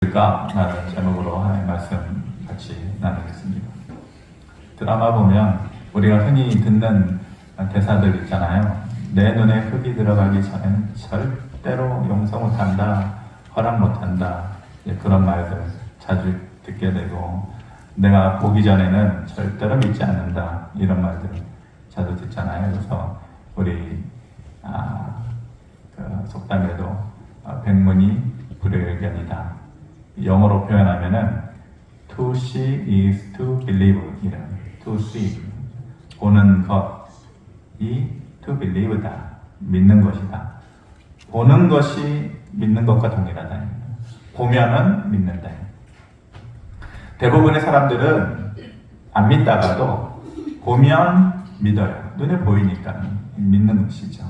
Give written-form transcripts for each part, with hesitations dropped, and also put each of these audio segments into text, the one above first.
라는 제목으로 하나의 말씀 같이 나누겠습니다. 드라마 보면 우리가 흔히 듣는 대사들 있잖아요. 내 눈에 흙이 들어가기 전에는 절대로 용서 못한다, 허락 못한다, 그런 말들 자주 듣게 되고, 내가 보기 전에는 절대로 믿지 않는다, 이런 말들 자주 듣잖아요. 그래서 우리 그 속담에도 백문이 불여일견이다. 영어로 표현하면은 to see is to believe 이런 to see 보는 것이 to believe다 믿는 것이다. 보는 것이 믿는 것과 동일하다. 보면은 믿는다. 대부분의 사람들은 안 믿다가도 보면 믿어요. 눈에 보이니까 믿는 것이죠.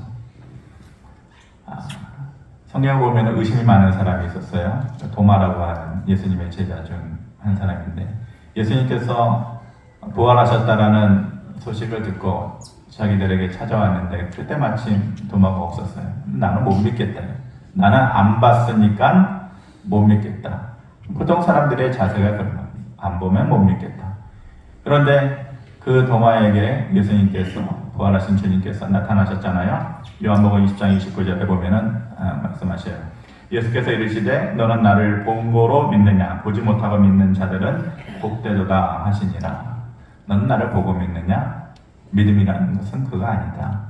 성경을 보면 의심이 많은 사람이 있었어요. 도마라고 하는 예수님의 제자 중 한 사람인데, 예수님께서 부활하셨다라는 소식을 듣고 자기들에게 찾아왔는데, 그때 마침 도마가 없었어요. 나는 못 믿겠다. 나는 안 봤으니까 못 믿겠다. 보통 사람들의 자세가 그런 겁니다. 안 보면 못 믿겠다. 그런데 그 도마에게 예수님께서, 부활하신 주님께서 나타나셨잖아요. 요한복음 20장 29절에 보면은 말씀하셔요. 예수께서 이르시되 너는 나를 본 거로 믿느냐? 보지 못하고 믿는 자들은 복되도다 하시니라. 너는 나를 보고 믿느냐? 믿음이라는 것은 그거 아니다.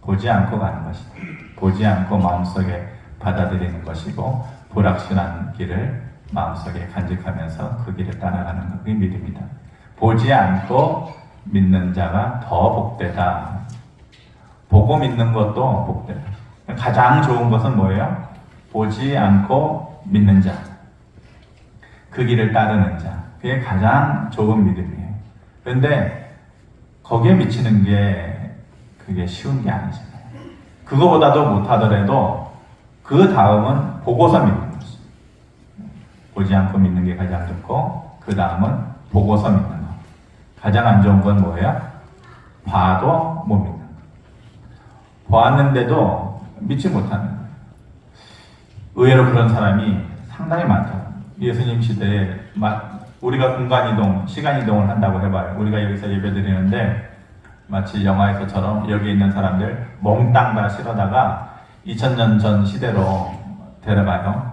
보지 않고 가는 것이다. 보지 않고 마음속에 받아들이는 것이고, 불확실한 길을 마음속에 간직하면서 그 길을 따라가는 것이 믿음이다. 보지 않고 믿는 자가 더 복되다. 보고 믿는 것도 복되다. 가장 좋은 것은 뭐예요? 보지 않고 믿는 자, 그 길을 따르는 자, 그게 가장 좋은 믿음이에요. 그런데 거기에 미치는 게 그게 쉬운 게 아니잖아요. 그거보다도 못하더라도 그 다음은 보고서 믿는 것이, 보지 않고 믿는 게 가장 좋고, 그 다음은 보고서 믿는 것. 가장 안 좋은 건 뭐예요? 봐도 못 믿는 것. 보았는데도 믿지 못하는 것. 의외로 그런 사람이 상당히 많다. 예수님 시대에 우리가 공간 이동, 시간 이동을 한다고 해봐요. 우리가 여기서 예배 드리는데 마치 영화에서처럼 여기 있는 사람들 몽땅 다 실어다가 2000년 전 시대로 데려가요.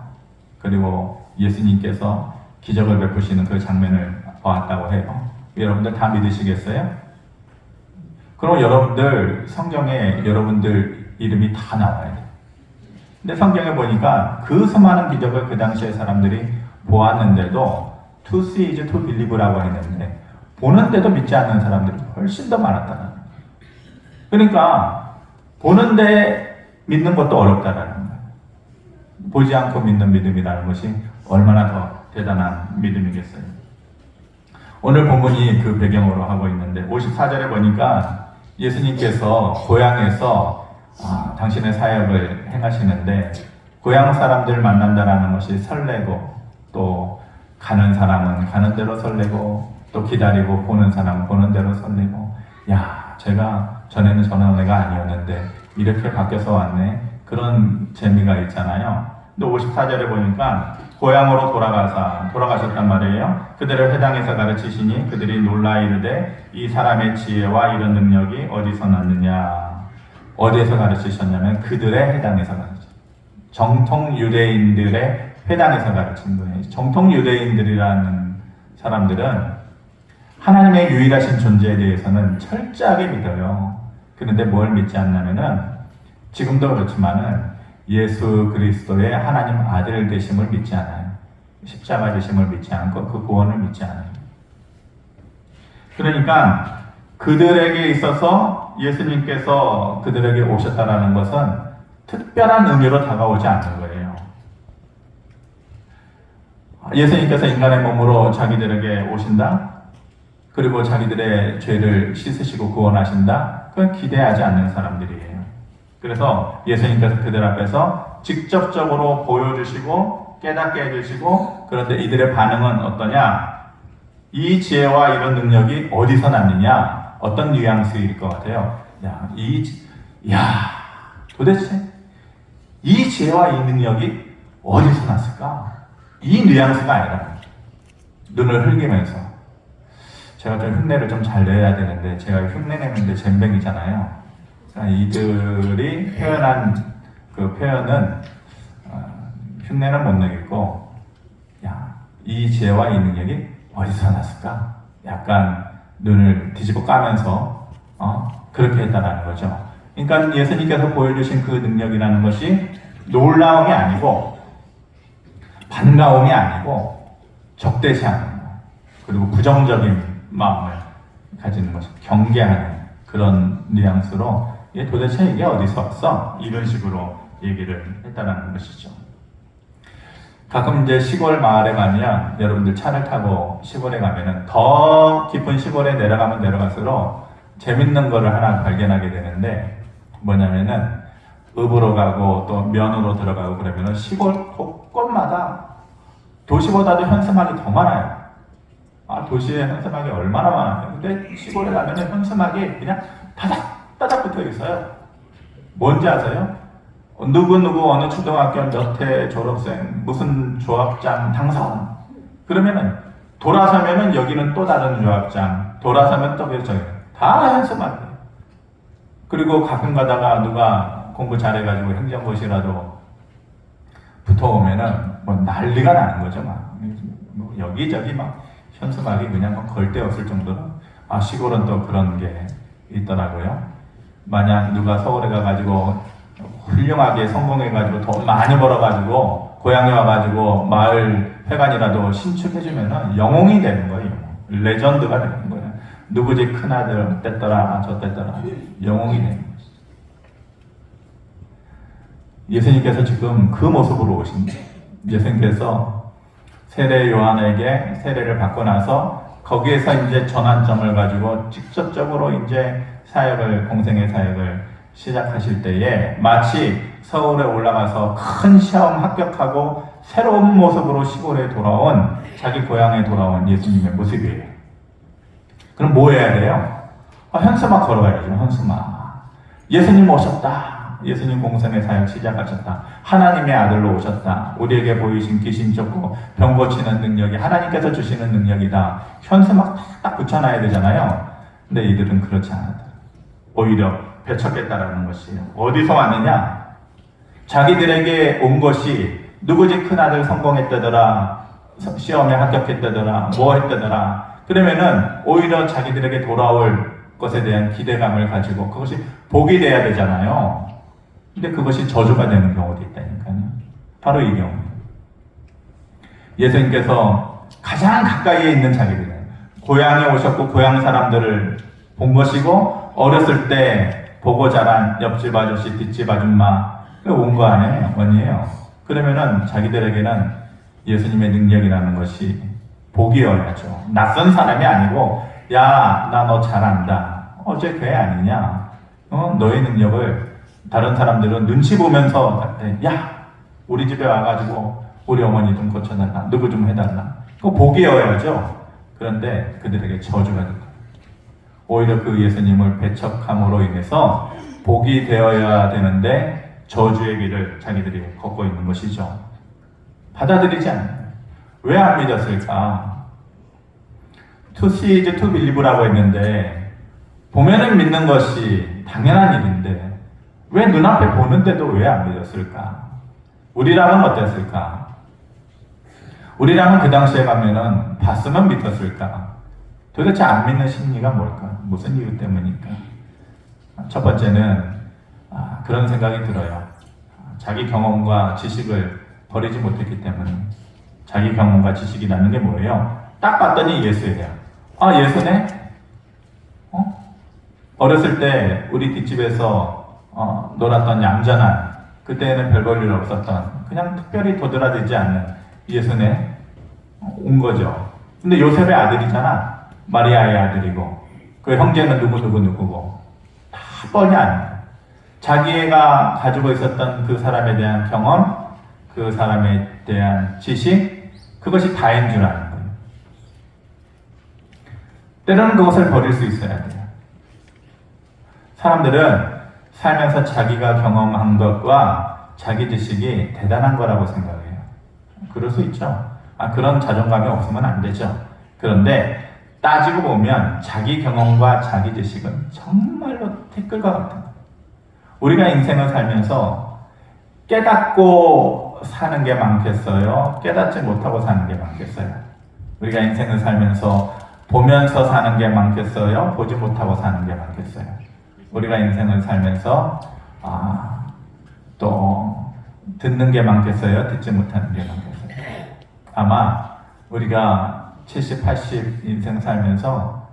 그리고 예수님께서 기적을 베푸시는 그 장면을 보았다고 해요. 여러분들 다 믿으시겠어요? 그럼 여러분들 성경에 여러분들 이름이 다 나와야 돼요. 근데 성경에 보니까 그 수많은 기적을 그 당시에 사람들이 보았는데도 to see is to believe라고 했는데, 보는데도 믿지 않는 사람들이 훨씬 더 많았다는 거예요. 그러니까 보는데 믿는 것도 어렵다라는 거예요. 보지 않고 믿는 믿음이라는 것이 얼마나 더 대단한 믿음이겠어요. 오늘 본문이 그 배경으로 하고 있는데 54절에 보니까 예수님께서 고향에서 당신의 사역을 행하시는데, 고향 사람들 만난다라는 것이 설레고, 또 가는 사람은 가는 대로 설레고, 또 기다리고 보는 사람은 보는 대로 설레고, 야, 제가 전에는 저런 애가 아니었는데 이렇게 바뀌어서 왔네, 그런 재미가 있잖아요. 또 54절에 보니까 고향으로 돌아가셨단 말이에요. 그들을 회당에서 가르치시니 그들이 놀라 이르되 이 사람의 지혜와 이런 능력이 어디서 났느냐. 어디에서 가르치셨냐면 그들의 회당에서 가르치셨어요. 정통 유대인들의 회당에서 가르친 거예요. 정통 유대인들이라는 사람들은 하나님의 유일하신 존재에 대해서는 철저하게 믿어요. 그런데 뭘 믿지 않냐면은, 지금도 그렇지만은 예수 그리스도의 하나님 아들 되심을 믿지 않아요. 십자가 되심을 믿지 않고 그 구원을 믿지 않아요. 그러니까 그들에게 있어서 예수님께서 그들에게 오셨다라는 것은 특별한 의미로 다가오지 않는 거예요. 예수님께서 인간의 몸으로 자기들에게 오신다? 그리고 자기들의 죄를 씻으시고 구원하신다? 그건 기대하지 않는 사람들이에요. 그래서 예수님께서 그들 앞에서 직접적으로 보여주시고 깨닫게 해주시고, 그런데 이들의 반응은 어떠냐? 이 지혜와 이런 능력이 어디서 났느냐? 어떤 뉘앙스일 것 같아요. 도대체 이 지혜와 이 능력이 어디서 났을까? 이 뉘앙스가 아니라 눈을 흘기면서 제가 좀 흉내를 좀 잘 내야 되는데 제가 흉내 내는데 젬병이잖아요. 그러니까 이들이 표현한 그 표현은 흉내는 못 내겠고 야, 이 지혜와 이 능력이 어디서 났을까? 약간 눈을 뒤집어 까면서 그렇게 했다라는 거죠. 그러니까 예수님께서 보여주신 그 능력이라는 것이 놀라움이 아니고 반가움이 아니고 적대시하는 거 그리고 부정적인 마음을 가지는 것이 경계하는 그런 뉘앙스로 도대체 이게 어디서 왔어? 이런 식으로 얘기를 했다는 것이죠. 가끔 이제 시골 마을에 가면 여러분들 차를 타고 시골에 가면은 더 깊은 시골에 내려가면 내려갈수록 재밌는 거를 하나 발견하게 되는데 뭐냐면은 읍으로 가고 또 면으로 들어가고 그러면은 시골 곳곳마다 도시보다도 현수막이 더 많아요. 도시에 현수막이 얼마나 많아요. 근데 시골에 가면은 현수막이 그냥 따닥따닥 붙어 있어요. 뭔지 아세요? 누구 어느 초등학교 몇 회 졸업생 무슨 조합장 당선 그러면은 돌아서면은 여기는 또 다른 조합장 돌아서면 또 저기 다 현수막이에요. 그리고 가끔 가다가 누가 공부 잘해가지고 행정고시라도 붙어오면은 뭐 난리가 나는 거죠. 뭐 여기저기 막 현수막이 그냥 막 걸데 없을 정도로 시골은 또 그런 게 있더라고요. 만약 누가 서울에 가가지고 훌륭하게 성공해가지고 돈 많이 벌어가지고 고향에 와가지고 마을 회관이라도 신축해주면은 영웅이 되는 거예요. 레전드가 되는 거예요. 누구 집 큰아들 어땠더라 저땠더라 영웅이 되는 거예요. 예수님께서 지금 그 모습으로 오신 거예요. 예수님께서 세례 요한에게 세례를 받고 나서 거기에서 이제 전환점을 가지고 직접적으로 이제 공생의 사역을 시작하실 때에 마치 서울에 올라가서 큰 시험 합격하고 새로운 모습으로 시골에 돌아온 자기 고향에 돌아온 예수님의 모습이에요. 그럼 뭐 해야 돼요? 현수막 걸어가야죠. 현수막. 예수님 오셨다. 예수님 공생의 사역 시작하셨다. 하나님의 아들로 오셨다. 우리에게 보이신 귀신 쫓고 병 고치는 능력이 하나님께서 주시는 능력이다. 현수막 딱 붙여놔야 되잖아요. 근데 이들은 그렇지 않았다. 오히려 배척했다라는 것이에요. 어디서 왔느냐? 자기들에게 온 것이 누구 집 큰아들 성공했다더라, 시험에 합격했다더라, 뭐 했다더라. 그러면은 오히려 자기들에게 돌아올 것에 대한 기대감을 가지고 그것이 복이 돼야 되잖아요. 근데 그것이 저주가 되는 경우도 있다니까요. 바로 이 경우. 예수님께서 가장 가까이에 있는 자기들, 고향에 오셨고 고향 사람들을 본 것이고 어렸을 때 보고 자란 옆집 아저씨, 뒷집 아줌마 온 거 아니에요? 그러면은 자기들에게는 예수님의 능력이라는 것이 복이어야죠. 낯선 사람이 아니고 야, 나 너 잘한다. 어제 교회 아니냐? 너의 능력을 다른 사람들은 눈치 보면서 야, 우리 집에 와가지고 우리 어머니 좀 고쳐달라. 누구 좀 해달라. 그거 복이어야죠. 그런데 그들에게 저주가 된다. 오히려 그 예수님을 배척함으로 인해서 복이 되어야 되는데 저주의 길을 자기들이 걷고 있는 것이죠. 받아들이지 않아요. 왜 안 믿었을까? To see is to believe라고 했는데 보면은 믿는 것이 당연한 일인데 왜 눈앞에 보는데도 왜 안 믿었을까? 우리랑은 어땠을까? 우리랑은 그 당시에 가면은 봤으면 믿었을까? 도대체 안 믿는 심리가 뭘까? 무슨 이유 때문일까? 첫 번째는 그런 생각이 들어요. 자기 경험과 지식을 버리지 못했기 때문에. 자기 경험과 지식이라는 게 뭐예요? 딱 봤더니 예수예요. 예수네? 어렸을 때 우리 뒷집에서 놀았던 얌전한, 그때는 별 볼 일 없었던, 그냥 특별히 도드라지지 않는 예수네 온 거죠. 근데 요셉의 아들이잖아. 마리아의 아들이고 그 형제는 누구고 다 뻔히 아는, 자기가 가지고 있었던 그 사람에 대한 경험, 그 사람에 대한 지식, 그것이 다인 줄 아는 거예요. 때로는 그것을 버릴 수 있어야 돼요. 사람들은 살면서 자기가 경험한 것과 자기 지식이 대단한 거라고 생각해요. 그럴 수 있죠. 그런 자존감이 없으면 안 되죠. 그런데 따지고 보면 자기 경험과 자기 지식은 정말로 티끌과 같은 거예요. 우리가 인생을 살면서 깨닫고 사는 게 많겠어요? 깨닫지 못하고 사는 게 많겠어요? 우리가 인생을 살면서 보면서 사는 게 많겠어요? 보지 못하고 사는 게 많겠어요? 우리가 인생을 살면서 또 듣는 게 많겠어요? 듣지 못하는 게 많겠어요? 아마 우리가 70, 80 인생 살면서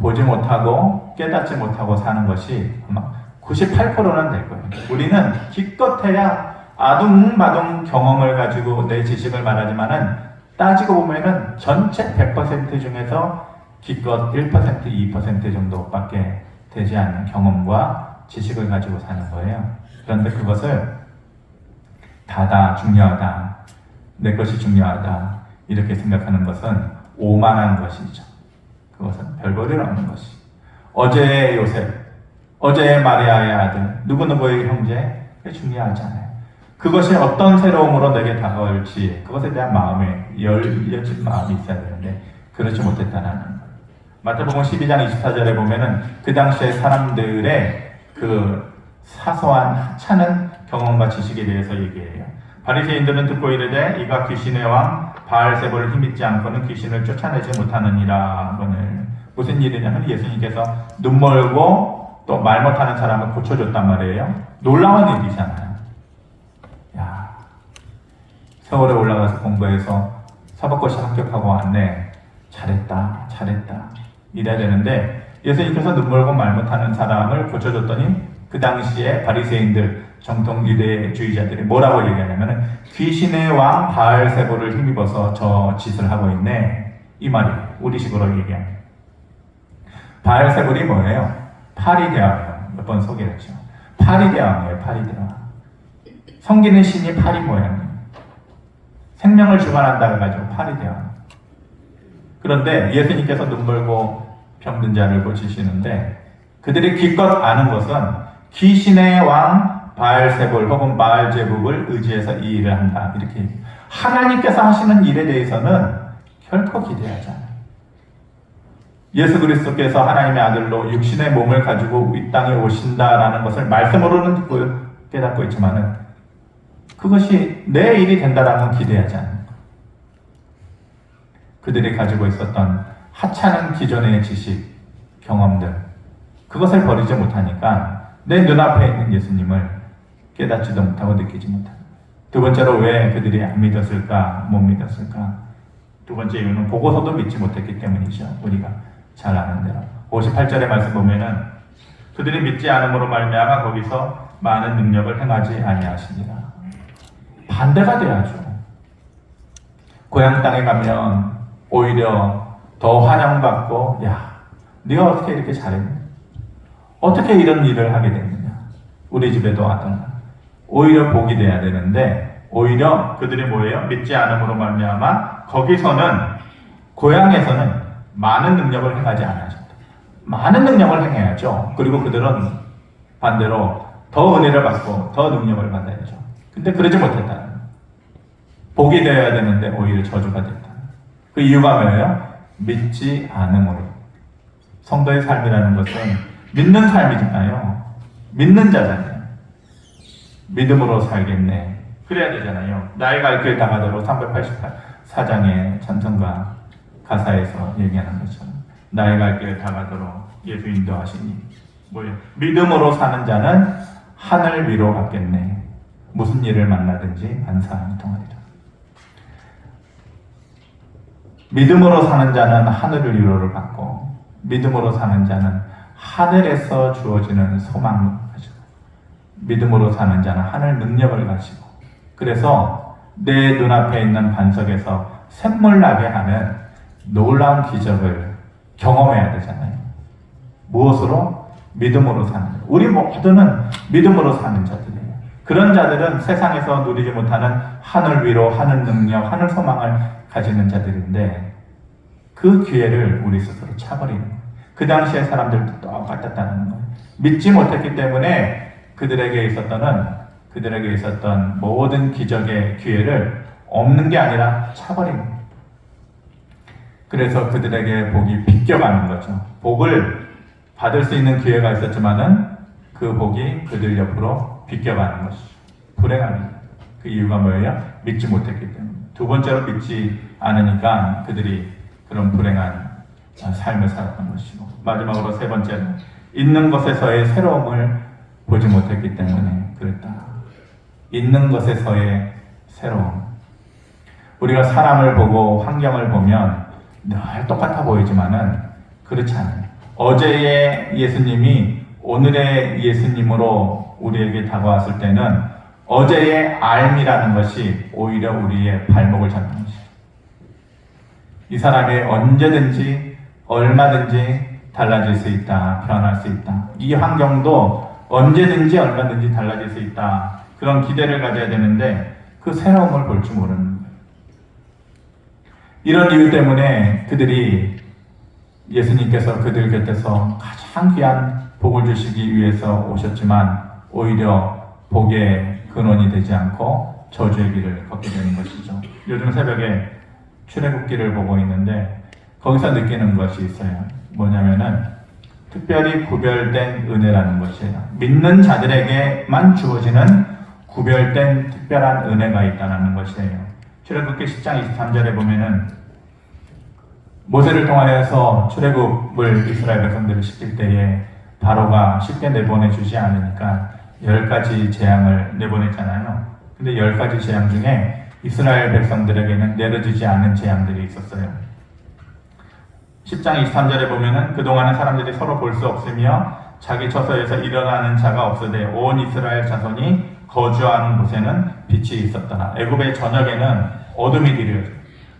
보지 못하고 깨닫지 못하고 사는 것이 아마 98%는 될 거예요. 우리는 기껏해야 아둥바둥 경험을 가지고 내 지식을 말하지만은 따지고 보면은 전체 100% 중에서 기껏 1%, 2% 정도밖에 되지 않는 경험과 지식을 가지고 사는 거예요. 그런데 그것을 다 중요하다, 내 것이 중요하다 이렇게 생각하는 것은 오만한 것이죠. 그것은 별 볼일 없는 것이. 어제의 요셉, 어제의 마리아의 아들, 누구누구의 형제, 그게 중요하지 않아요. 그것이 어떤 새로움으로 내게 다가올지 그것에 대한 마음에 열려진 마음이 있어야 되는데 그렇지 못했다는 거예요. 마태복음 12장 24절에 보면은 그 당시에 사람들의 그 사소한 하찮은 경험과 지식에 대해서 얘기해요. 바리새인들은 듣고 이르되 이가 귀신의 왕 바알세볼을 힘입지 않고는 귀신을 쫓아내지 못하느니라. 무슨 일이냐면 예수님께서 눈 멀고 또 말 못하는 사람을 고쳐줬단 말이에요. 놀라운 일이잖아요. 야, 서울에 올라가서 공부해서 사법고시 합격하고 왔네. 잘했다. 이래야 되는데 예수님께서 눈 멀고 말 못하는 사람을 고쳐줬더니 그 당시에 바리새인들 정통 유대주의자들이 뭐라고 얘기하냐면 귀신의 왕 바알세볼을 힘입어서 저 짓을 하고 있네. 이 말이에요. 우리식으로 얘기하면. 바알세볼이 뭐예요? 파리대왕이에요. 몇 번 소개했죠. 파리대왕이에요. 파리대왕. 섬기는 신이 파리 모양이에요. 생명을 주관한다 해가지고 파리대왕. 그런데 예수님께서 눈 멀고 병든 자를 고치시는데 그들이 기껏 아는 것은 귀신의 왕 바알세볼 혹은 바알제국을 의지해서 이 일을 한다. 이렇게 하나님께서 하시는 일에 대해서는 결코 기대하지 않아요. 예수 그리스도께서 하나님의 아들로 육신의 몸을 가지고 이 땅에 오신다라는 것을 말씀으로는 듣고 깨닫고 있지만은 그것이 내 일이 된다라는 기대하지 않아요. 그들이 가지고 있었던 하찮은 기존의 지식, 경험들 그것을 버리지 못하니까 내 눈앞에 있는 예수님을 깨닫지도 못하고 느끼지 못하고 두 번째로 왜 그들이 안 믿었을까, 못 믿었을까? 두 번째 이유는 보고서도 믿지 못했기 때문이죠. 우리가 잘 아는 대로 58절의 말씀 보면은 그들이 믿지 않음으로 말미암아 거기서 많은 능력을 행하지 아니하시니라. 반대가 돼야죠. 고향 땅에 가면 오히려 더 환영받고 야, 네가 어떻게 이렇게 잘했니? 어떻게 이런 일을 하게 됐느냐? 우리 집에도 왔던 오히려 복이 돼야 되는데 오히려 그들이 뭐예요? 믿지 않음으로 말미암아 거기서는 고향에서는 많은 능력을 행하지 않아졌다. 많은 능력을 행해야죠. 그리고 그들은 반대로 더 은혜를 받고 더 능력을 받아야죠. 근데 그러지 못했다. 복이 되어야 되는데 오히려 저주가 됐다. 그 이유가 뭐예요? 믿지 않음으로. 성도의 삶이라는 것은 믿는 삶이잖아요. 믿는 자잖아요. 믿음으로 살겠네. 그래야 되잖아요. 나의 갈 길 다가도록 384장의 찬송가 가사에서 얘기하는 것처럼 나의 갈 길 다가도록 예수 인도하시니 뭐예요? 믿음으로 사는 자는 하늘 위로 갔겠네. 무슨 일을 만나든지 만사형통하리라. 믿음으로 사는 자는 하늘 위로를 받고 믿음으로 사는 자는 하늘에서 주어지는 소망을 가지고 믿음으로 사는 자는 하늘 능력을 가지고 그래서 내 눈앞에 있는 반석에서 샘물 나게 하는 놀라운 기적을 경험해야 되잖아요. 무엇으로? 믿음으로 사는 자. 우리 모두는 믿음으로 사는 자들이에요. 그런 자들은 세상에서 누리지 못하는 하늘 위로, 하늘 능력, 하늘 소망을 가지는 자들인데 그 기회를 우리 스스로 차버리는 거예요. 그 당시에 사람들도 똑같았다는 거예요. 믿지 못했기 때문에 그들에게 있었던 모든 기적의 기회를 없는 게 아니라 차버린 거예요. 그래서 그들에게 복이 비껴가는 거죠. 복을 받을 수 있는 기회가 있었지만은 그 복이 그들 옆으로 비껴가는 것이죠. 불행하게. 그 이유가 뭐예요? 믿지 못했기 때문에. 두 번째로 믿지 않으니까 그들이 그런 불행한 삶을 살았던 것이고, 마지막으로 세 번째는 있는 것에서의 새로움을 보지 못했기 때문에 그랬다. 있는 것에서의 새로움. 우리가 사람을 보고 환경을 보면 늘 똑같아 보이지만은 그렇지 않아요. 어제의 예수님이 오늘의 예수님으로 우리에게 다가왔을 때는 어제의 알미라는 것이 오히려 우리의 발목을 잡는 것이죠. 이 사람이 언제든지 얼마든지 달라질 수 있다. 변할 수 있다. 이 환경도 언제든지 얼마든지 달라질 수 있다. 그런 기대를 가져야 되는데 그 새로움을 볼 줄 모르는 거예요. 이런 이유 때문에 그들이 예수님께서 그들 곁에서 가장 귀한 복을 주시기 위해서 오셨지만 오히려 복의 근원이 되지 않고 저주의 길을 걷게 되는 것이죠. 요즘 새벽에 출애굽기를 보고 있는데 거기서 느끼는 것이 있어요. 뭐냐면은 특별히 구별된 은혜라는 것이에요. 믿는 자들에게만 주어지는 구별된 특별한 은혜가 있다는 것이에요. 출애굽기 10장 23절에 보면은 모세를 통하여서 출애굽을 이스라엘 백성들을 시킬 때에 바로가 쉽게 내보내 주지 않으니까 10가지 재앙을 내보냈잖아요. 근데 10가지 재앙 중에 이스라엘 백성들에게는 내려지지 않은 재앙들이 있었어요. 10장 23절에 보면은 그동안은 사람들이 서로 볼 수 없으며 자기 처소에서 일어나는 자가 없으되 온 이스라엘 자손이 거주하는 곳에는 빛이 있었더라. 애굽의 저녁에는 어둠이 드리워져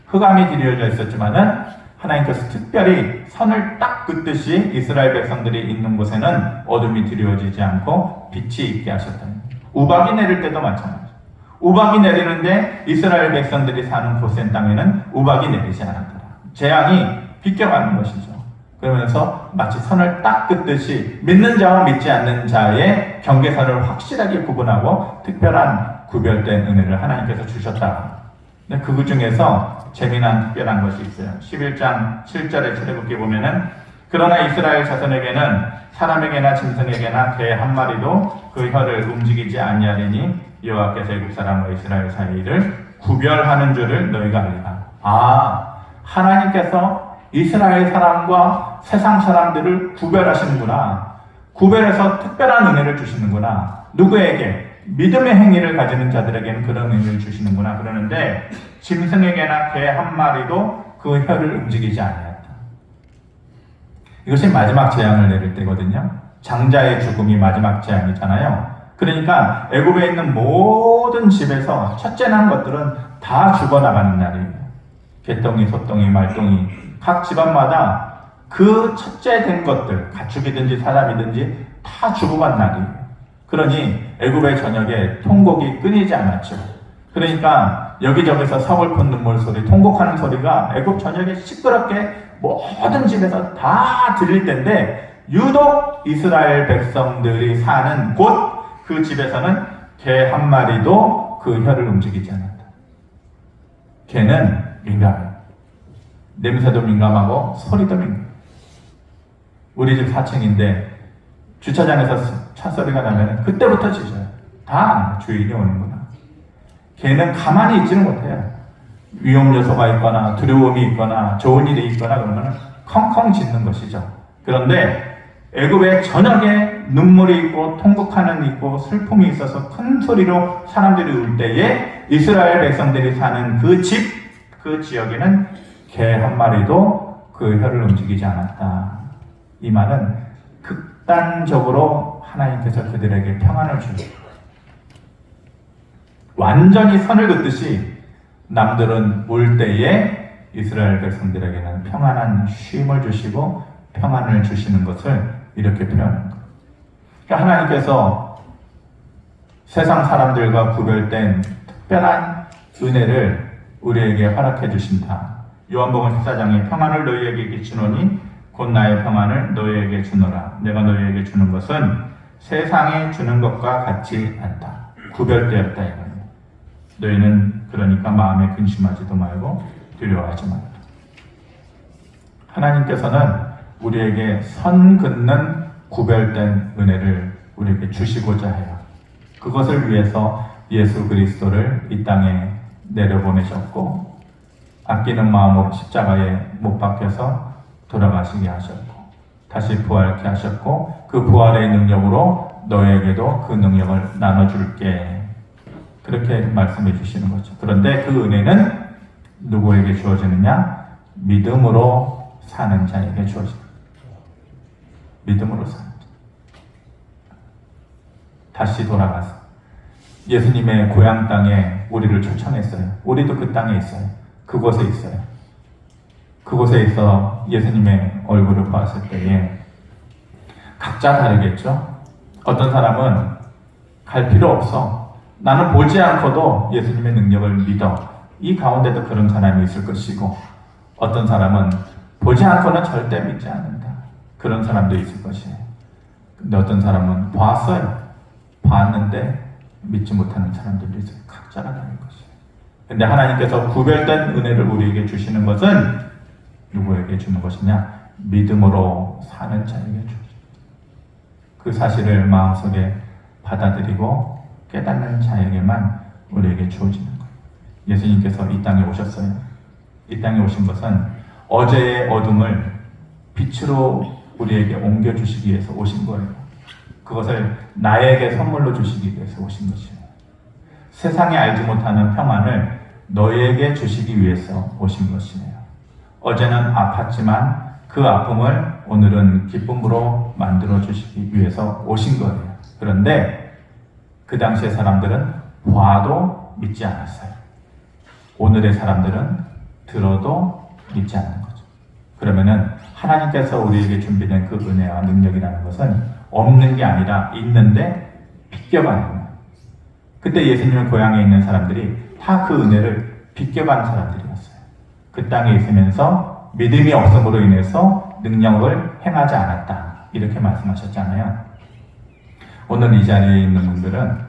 흑암이 드리워져 있었지만은 하나님께서 특별히 선을 딱 긋듯이 이스라엘 백성들이 있는 곳에는 어둠이 드리워지지 않고 빛이 있게 하셨다. 우박이 내릴 때도 마찬가지죠. 우박이 내리는데 이스라엘 백성들이 사는 고센 땅에는 우박이 내리지 않았더라. 재앙이 비껴가는 것이죠. 그러면서 마치 선을 딱 긋듯이 믿는 자와 믿지 않는 자의 경계선을 확실하게 구분하고 특별한 구별된 은혜를 하나님께서 주셨다. 근데 그 중에서 재미난 특별한 것이 있어요. 11장 7절에 출애굽기 보면은 그러나 이스라엘 자손에게는 사람에게나 짐승에게나 개 한 마리도 그 혀를 움직이지 아니하리니 여호와께서 애굽 사람과 이스라엘 사이를 구별하는 줄을 너희가 알리라. 하나님께서 이스라엘 사람과 세상 사람들을 구별하시는구나. 구별해서 특별한 은혜를 주시는구나. 누구에게? 믿음의 행위를 가지는 자들에게는 그런 의미를 주시는구나. 그러는데 짐승에게나 개 한 마리도 그 혀를 움직이지 않았다. 이것이 마지막 재앙을 내릴 때거든요. 장자의 죽음이 마지막 재앙이잖아요. 그러니까 애굽에 있는 모든 집에서 첫째 난 것들은 다 죽어나가는 날이에요. 개똥이, 소똥이, 말똥이 각 집안마다 그 첫째 된 것들, 가축이든지 사람이든지 다 죽어간 날이에요. 그러니 애굽의 저녁에 통곡이 끊이지 않았죠. 그러니까 여기저기서 서글픈 눈물 소리, 통곡하는 소리가 애굽 저녁에 시끄럽게 모든 집에서 다 들릴 텐데 유독 이스라엘 백성들이 사는 곳 그 집에서는 개 한 마리도 그 혀를 움직이지 않았다. 개는 민감해요. 냄새도 민감하고 소리도 민감해요. 우리 집 4층인데 주차장에서 차 소리가 나면 그때부터 짖어요. 다 주인이 오는구나. 걔는 가만히 있지는 못해요. 위험 요소가 있거나 두려움이 있거나 좋은 일이 있거나 그러면 컹컹 짖는 것이죠. 그런데 애굽의 저녁에 눈물이 있고 통곡하는 있고 슬픔이 있어서 큰 소리로 사람들이 울 때에 이스라엘 백성들이 사는 그 집, 그 지역에는 개 한 마리도 그 혀를 움직이지 않았다. 이 말은 극단적으로 하나님께서 그들에게 평안을 주셨다. 완전히 선을 긋듯이 남들은 울 때에 이스라엘 백성들에게는 평안한 쉼을 주시고 평안을 주시는 것을 이렇게 표현한 거예요. 그러니까 하나님께서 세상 사람들과 구별된 특별한 은혜를 우리에게 허락해 주신다. 요한복음 14장에 평안을 너희에게 주노니 곧 나의 평안을 너희에게 주노라. 내가 너희에게 주는 것은 세상에 주는 것과 같지 않다. 구별되었다 이거예요. 너희는 그러니까 마음에 근심하지도 말고 두려워하지 말라. 하나님께서는 우리에게 선 긋는 구별된 은혜를 우리에게 주시고자 해요. 그것을 위해서 예수 그리스도를 이 땅에 내려보내셨고 아끼는 마음으로 십자가에 못 박혀서 돌아가시게 하셨고 다시 부활케 하셨고 그 부활의 능력으로 너에게도 그 능력을 나눠줄게. 그렇게 말씀해 주시는 거죠. 그런데 그 은혜는 누구에게 주어지느냐? 믿음으로 사는 자에게 주어집니다. 믿음으로 사는 자. 다시 돌아가서 예수님의 고향 땅에 우리를 초청했어요. 우리도 그 땅에 있어요. 그곳에 있어요. 그곳에 있어 예수님의 얼굴을 봤을 때에 각자 다르겠죠? 어떤 사람은 갈 필요 없어. 나는 보지 않고도 예수님의 능력을 믿어. 이 가운데도 그런 사람이 있을 것이고 어떤 사람은 보지 않고는 절대 믿지 않는다. 그런 사람도 있을 것이에요. 근데 어떤 사람은 봤어요. 봤는데 믿지 못하는 사람들도 있어요. 각자가 다른 것이에요. 근데 하나님께서 구별된 은혜를 우리에게 주시는 것은 누구에게 주는 것이냐? 믿음으로 사는 자에게 주십니다. 그 사실을 마음속에 받아들이고 깨닫는 자에게만 우리에게 주어지는 거예요. 예수님께서 이 땅에 오셨어요. 이 땅에 오신 것은 어제의 어둠을 빛으로 우리에게 옮겨주시기 위해서 오신 거예요. 그것을 나에게 선물로 주시기 위해서 오신 것이에요. 세상에 알지 못하는 평안을 너에게 주시기 위해서 오신 것이에요. 어제는 아팠지만 그 아픔을 오늘은 기쁨으로 만들어 주시기 위해서 오신 거예요. 그런데 그 당시의 사람들은 봐도 믿지 않았어요. 오늘의 사람들은 들어도 믿지 않는 거죠. 그러면은 하나님께서 우리에게 준비된 그 은혜와 능력이라는 것은 없는 게 아니라 있는데 비껴가는 거예요. 그때 예수님의 고향에 있는 사람들이 다 그 은혜를 비껴간 사람들이었어요. 그 땅에 있으면서 믿음이 없음으로 인해서 능력을 행하지 않았다. 이렇게 말씀하셨잖아요. 오늘 이 자리에 있는 분들은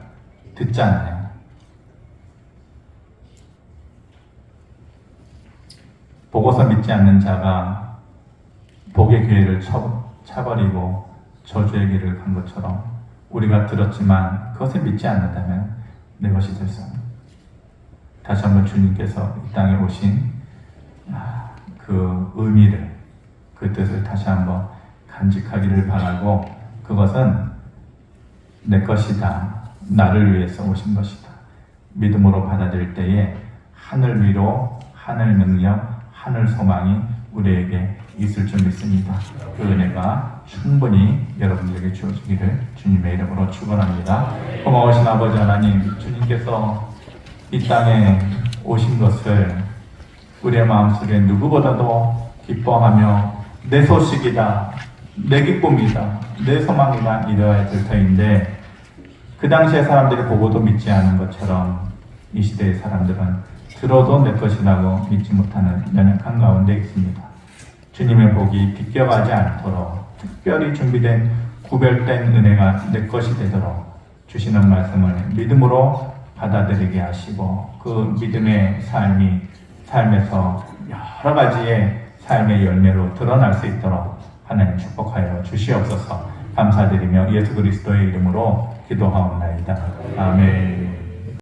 듣잖아요. 보고서 믿지 않는 자가 복의 기회를 차버리고 저주의 길을 간 것처럼 우리가 들었지만 그것을 믿지 않는다면 내 것이 될 수 없는. 다시 한번 주님께서 이 땅에 오신 그 의미를, 그 뜻을 다시 한번 간직하기를 바라고, 그것은 내 것이다. 나를 위해서 오신 것이다. 믿음으로 받아들일 때에 하늘 위로, 하늘 능력, 하늘 소망이 우리에게 있을 줄 믿습니다. 그 은혜가 충분히 여러분들에게 주어지기를 주님의 이름으로 축원합니다. 고마우신 아버지 하나님, 주님께서 이 땅에 오신 것을 우리의 마음속에 누구보다도 기뻐하며 내 소식이다, 내 기쁨이다, 내 소망이다 이래야 될 터인데, 그 당시에 사람들이 보고도 믿지 않은 것처럼 이 시대의 사람들은 들어도 내 것이라고 믿지 못하는 연약한 가운데 있습니다. 주님의 복이 비껴가지 않도록 특별히 준비된 구별된 은혜가 내 것이 되도록 주시는 말씀을 믿음으로 받아들이게 하시고, 그 믿음의 삶에서 여러 가지의 삶의 열매로 드러날 수 있도록 하나님 축복하여 주시옵소서. 감사드리며 예수 그리스도의 이름으로 기도하옵나이다. 아멘.